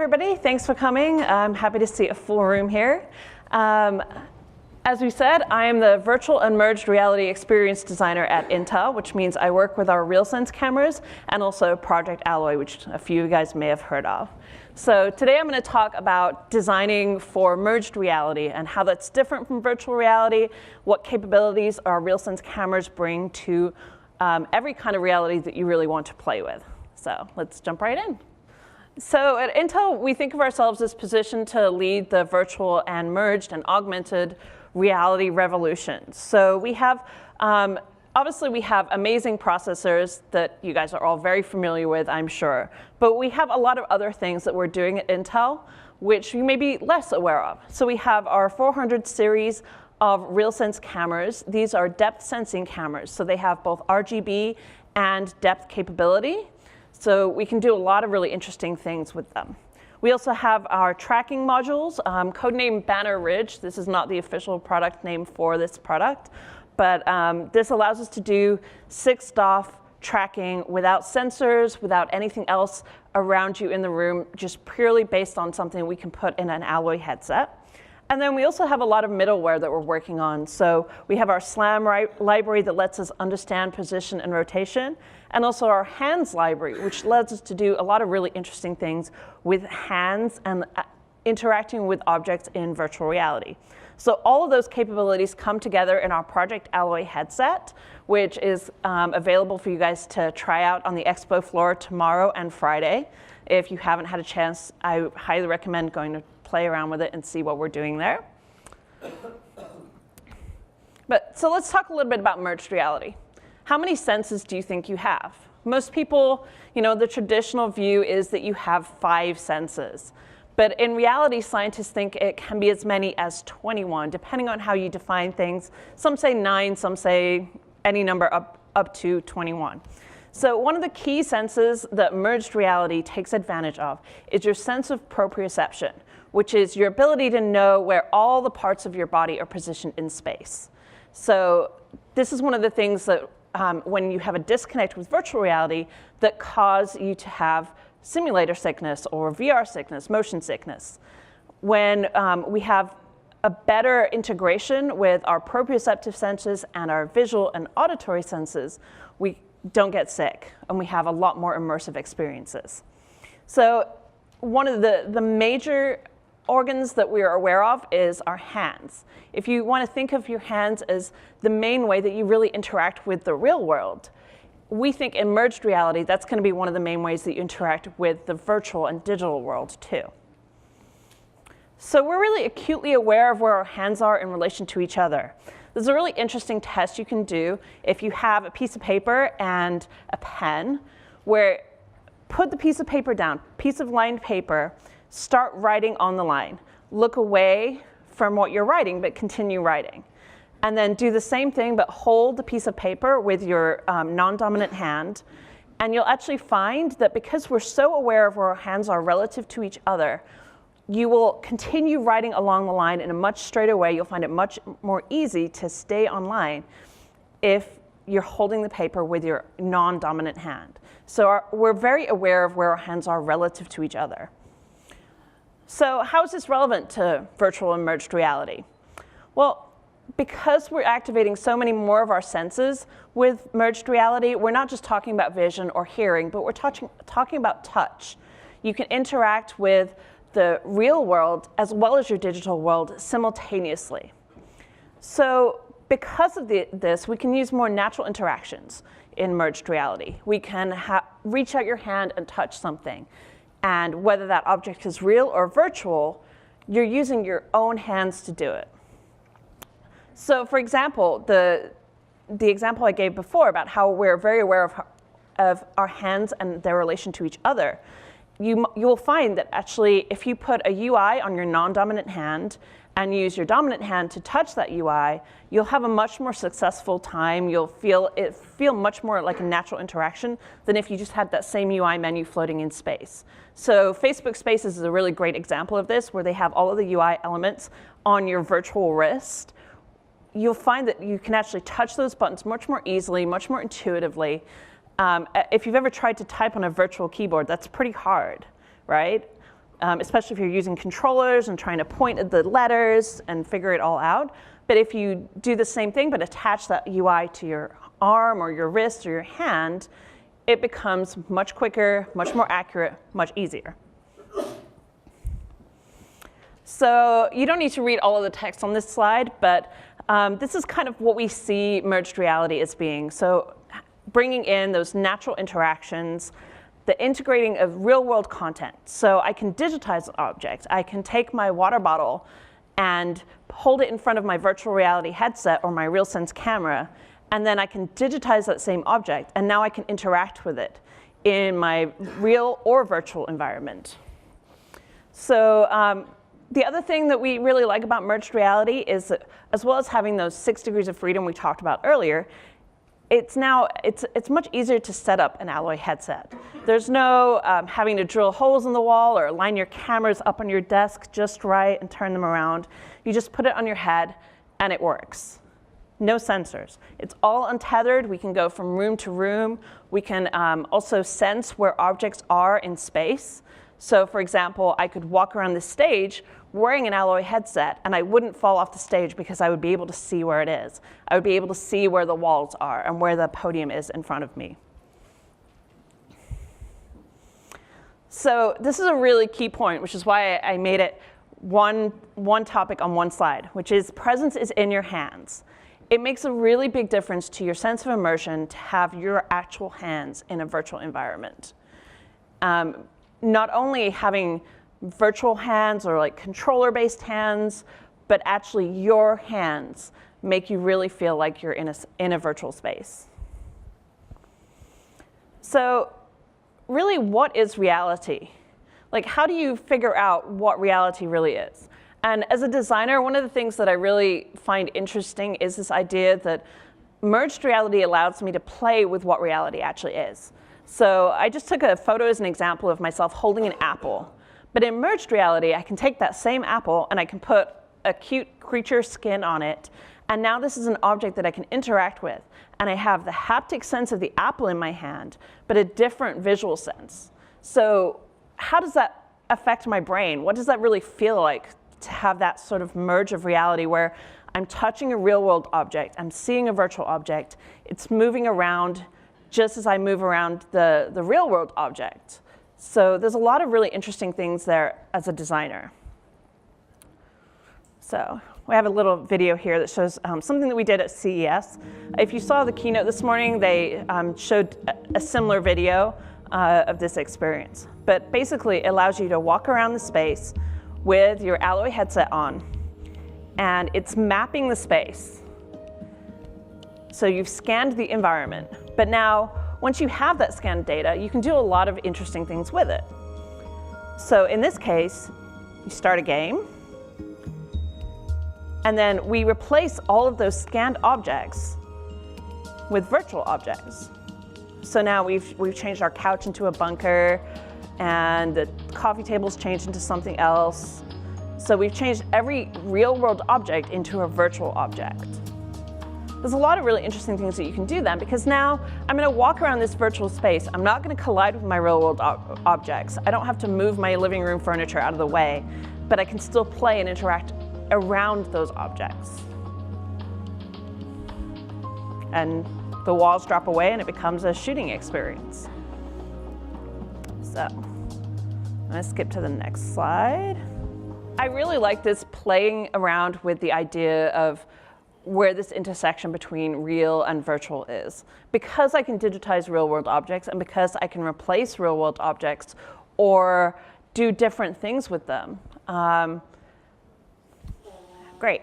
everybody. Thanks for coming. I'm happy to see a full room here. As we said, I am the Virtual and Merged Reality Experience Designer at Intel, which means I work with our RealSense cameras and also Project Alloy, which a few of you guys may have heard of. So today I'm going to talk about designing for merged reality and how that's different from virtual reality, what capabilities our RealSense cameras bring to every kind of reality that you really want to play with. So let's jump right in. So at Intel, we think of ourselves as positioned to lead the virtual and merged and augmented reality revolution. So we have, obviously we have amazing processors that you guys are all very familiar with, I'm sure. But we have a lot of other things that we're doing at Intel, which you may be less aware of. So we have our 400 series of RealSense cameras. These are depth sensing cameras. So they have both RGB and depth capability. So we can do a lot of really interesting things with them. We also have our tracking modules, codenamed Banner Ridge. This is not the official product name for this product, but this allows us to do 6 DoF tracking without sensors, without anything else around you in the room, just purely based on something we can put in an Alloy headset. And then we also have a lot of middleware that we're working on. So we have our SLAM library that lets us understand position and rotation, and also our hands library, which lets us to do a lot of really interesting things with hands and interacting with objects in virtual reality. So all of those capabilities come together in our Project Alloy headset, which is available for you guys to try out on the expo floor tomorrow and Friday. If you haven't had a chance, I highly recommend going to play around with it and see what we're doing there. So let's talk a little bit about merged reality. How many senses do you think you have? Most people, the traditional view is that you have 5 senses. But in reality, scientists think it can be as many as 21, depending on how you define things. Some say 9, some say any number up to 21. So one of the key senses that merged reality takes advantage of is your sense of proprioception, which is your ability to know where all the parts of your body are positioned in space. So this is one of the things that when you have a disconnect with virtual reality that cause you to have simulator sickness or VR sickness, motion sickness. When we have a better integration with our proprioceptive senses and our visual and auditory senses, we don't get sick and we have a lot more immersive experiences. So one of the major organs that we are aware of is our hands. If you want to think of your hands as the main way that you really interact with the real world, we think in merged reality, that's going to be one of the main ways that you interact with the virtual and digital world too. So we're really acutely aware of where our hands are in relation to each other. There's a really interesting test you can do if you have a piece of paper and a pen, where put the piece of paper down, piece of lined paper, start writing on the line. Look away from what you're writing, but continue writing. And then do the same thing, but hold the piece of paper with your non-dominant hand. And you'll actually find that because we're so aware of where our hands are relative to each other, you will continue writing along the line in a much straighter way. You'll find it much more easy to stay on line if you're holding the paper with your non-dominant hand. So we're very aware of where our hands are relative to each other. So how is this relevant to virtual and merged reality? Well, because we're activating so many more of our senses with merged reality, we're not just talking about vision or hearing, but we're talking about touch. You can interact with the real world as well as your digital world simultaneously. So because of this, we can use more natural interactions in merged reality. We can reach out your hand and touch something. And whether that object is real or virtual, you're using your own hands to do it. So for example, the example I gave before about how we're very aware of our hands and their relation to each other, you will find that actually if you put a UI on your non-dominant hand and use your dominant hand to touch that UI, you'll have a much more successful time. You'll feel much more like a natural interaction than if you just had that same UI menu floating in space. So Facebook Spaces is a really great example of this, where they have all of the UI elements on your virtual wrist. You'll find that you can actually touch those buttons much more easily, much more intuitively. If you've ever tried to type on a virtual keyboard, that's pretty hard, right? especially if you're using controllers and trying to point at the letters and figure it all out. But if you do the same thing but attach that UI to your arm or your wrist or your hand, it becomes much quicker, much more accurate, much easier. So you don't need to read all of the text on this slide, but this is kind of what we see merged reality as being. So bringing in those natural interactions, the integrating of real-world content. So I can digitize an object. I can take my water bottle and hold it in front of my virtual reality headset or my RealSense camera, and then I can digitize that same object, and now I can interact with it in my real or virtual environment. So the other thing that we really like about merged reality is that, as well as having those 6 degrees of freedom we talked about earlier, it's much easier to set up an Alloy headset. There's no having to drill holes in the wall or line your cameras up on your desk just right and turn them around. You just put it on your head and it works. No sensors. It's all untethered. We can go from room to room. We can also sense where objects are in space. So for example, I could walk around the stage wearing an Alloy headset, and I wouldn't fall off the stage because I would be able to see where it is. I would be able to see where the walls are and where the podium is in front of me. So this is a really key point, which is why I made it one topic on one slide, which is presence is in your hands. It makes a really big difference to your sense of immersion to have your actual hands in a virtual environment. Not only having virtual hands or like controller-based hands, but actually your hands make you really feel like you're in a virtual space. So really, what is reality? Like, how do you figure out what reality really is? And as a designer, one of the things that I really find interesting is this idea that merged reality allows me to play with what reality actually is. So I just took a photo as an example of myself holding an apple. But in merged reality, I can take that same apple and I can put a cute creature skin on it. And now this is an object that I can interact with. And I have the haptic sense of the apple in my hand, but a different visual sense. So how does that affect my brain? What does that really feel like to have that sort of merge of reality where I'm touching a real world object, I'm seeing a virtual object, it's moving around just as I move around the real world object. So there's a lot of really interesting things there as a designer. So we have a little video here that shows something that we did at CES. If you saw the keynote this morning, they showed a similar video of this experience. But basically, it allows you to walk around the space with your Alloy headset on, and it's mapping the space. So you've scanned the environment, but now, once you have that scanned data, you can do a lot of interesting things with it. So in this case, you start a game, and then we replace all of those scanned objects with virtual objects. So now we've changed our couch into a bunker, and the coffee table's changed into something else. So we've changed every real-world object into a virtual object. There's a lot of really interesting things that you can do then, because now I'm going to walk around this virtual space. I'm not going to collide with my real-world objects. I don't have to move my living room furniture out of the way, but I can still play and interact around those objects. And the walls drop away and it becomes a shooting experience. So I'm going to skip to the next slide. I really like this playing around with the idea of where this intersection between real and virtual is. Because I can digitize real-world objects and because I can replace real-world objects or do different things with them. Great.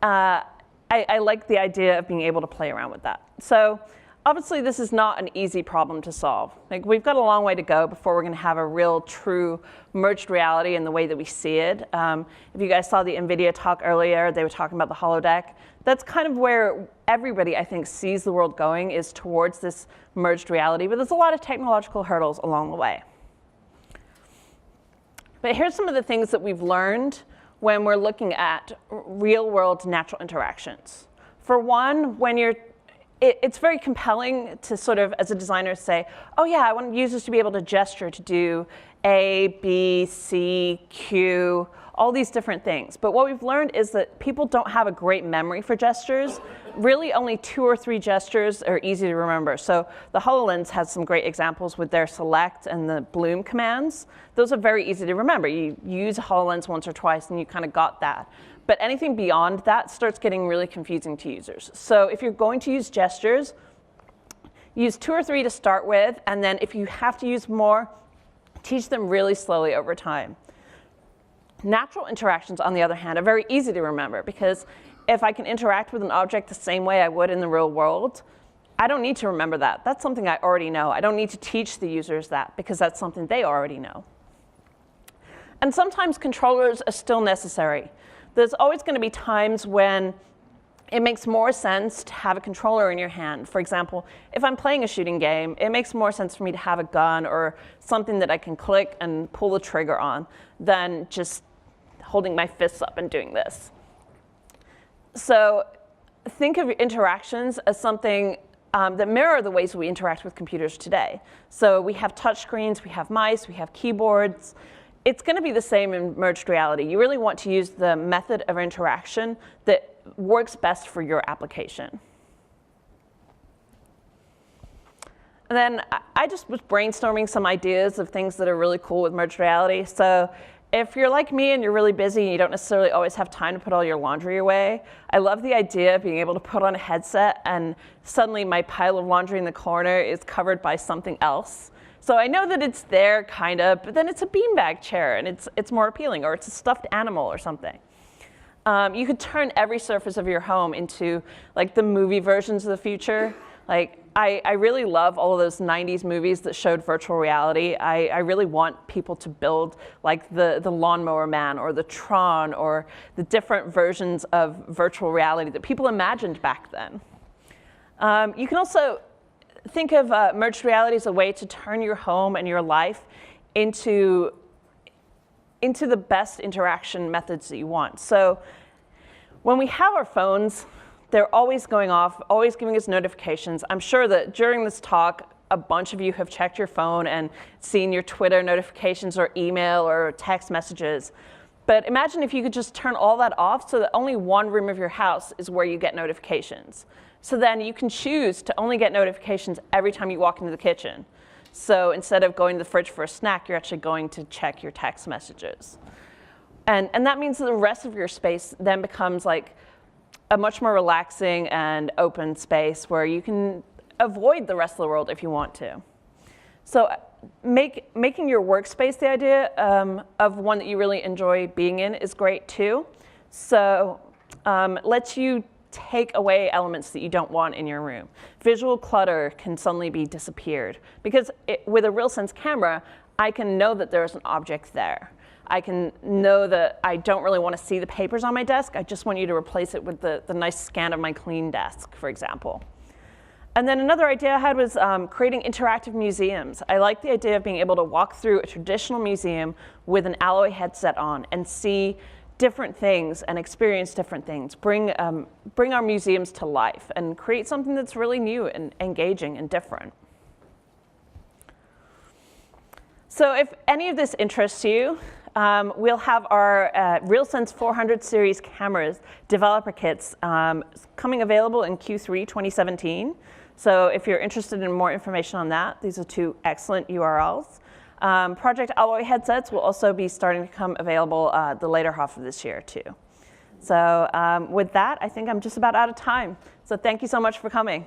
I like the idea of being able to play around with that. So obviously, this is not an easy problem to solve. Like, we've got a long way to go before we're going to have a real, true merged reality in the way that we see it. If you guys saw the NVIDIA talk earlier, they were talking about the holodeck. That's kind of where everybody, I think, sees the world going, is towards this merged reality. But there's a lot of technological hurdles along the way. But here's some of the things that we've learned when we're looking at real-world natural interactions. For one, when you're it's very compelling to sort of, as a designer, say, oh yeah, I want users to be able to gesture to do A, B, C, Q, all these different things. But what we've learned is that people don't have a great memory for gestures. Really, only 2 or 3 gestures are easy to remember. So the HoloLens has some great examples with their select and the bloom commands. Those are very easy to remember. You use HoloLens once or twice and you kind of got that. But anything beyond that starts getting really confusing to users. So if you're going to use gestures, use 2 or 3 to start with, and then if you have to use more, teach them really slowly over time. Natural interactions, on the other hand, are very easy to remember, because if I can interact with an object the same way I would in the real world, I don't need to remember that. That's something I already know. I don't need to teach the users that, because that's something they already know. And sometimes controllers are still necessary. There's always going to be times when it makes more sense to have a controller in your hand. For example, if I'm playing a shooting game, it makes more sense for me to have a gun or something that I can click and pull the trigger on than just holding my fists up and doing this. So think of interactions as something that mirror the ways we interact with computers today. So we have touchscreens, we have mice, we have keyboards. It's going to be the same in merged reality. You really want to use the method of interaction that works best for your application. And then I just was brainstorming some ideas of things that are really cool with merged reality. So if you're like me and you're really busy and you don't necessarily always have time to put all your laundry away, I love the idea of being able to put on a headset and suddenly my pile of laundry in the corner is covered by something else. So I know that it's there, kind of, but then it's a beanbag chair, and it's more appealing, or it's a stuffed animal or something. You could turn every surface of your home into like the movie versions of the future. Like I really love all of those 90s movies that showed virtual reality. I really want people to build like the Lawnmower Man or the Tron or the different versions of virtual reality that people imagined back then. You can also think of merged reality as a way to turn your home and your life into the best interaction methods that you want. So when we have our phones, they're always going off, always giving us notifications. I'm sure that during this talk, a bunch of you have checked your phone and seen your Twitter notifications or email or text messages. But imagine if you could just turn all that off so that only one room of your house is where you get notifications. So then you can choose to only get notifications every time you walk into the kitchen. So instead of going to the fridge for a snack, you're actually going to check your text messages. And that means that the rest of your space then becomes like a much more relaxing and open space where you can avoid the rest of the world if you want to. So making your workspace the idea of one that you really enjoy being in is great too. So lets you take away elements that you don't want in your room. Visual clutter can suddenly be disappeared because with a RealSense camera, I can know that there's an object there. I can know that I don't really want to see the papers on my desk. I just want you to replace it with the nice scan of my clean desk, for example. And then another idea I had was creating interactive museums. I like the idea of being able to walk through a traditional museum with an alloy headset on and see different things and experience different things. Bring our museums to life and create something that's really new and engaging and different. So if any of this interests you, we'll have our RealSense 400 series cameras developer kits coming available in Q3 2017. So if you're interested in more information on that, these are 2 excellent URLs. Project Alloy headsets will also be starting to become available the later half of this year too. So with that, I think I'm just about out of time. So thank you so much for coming.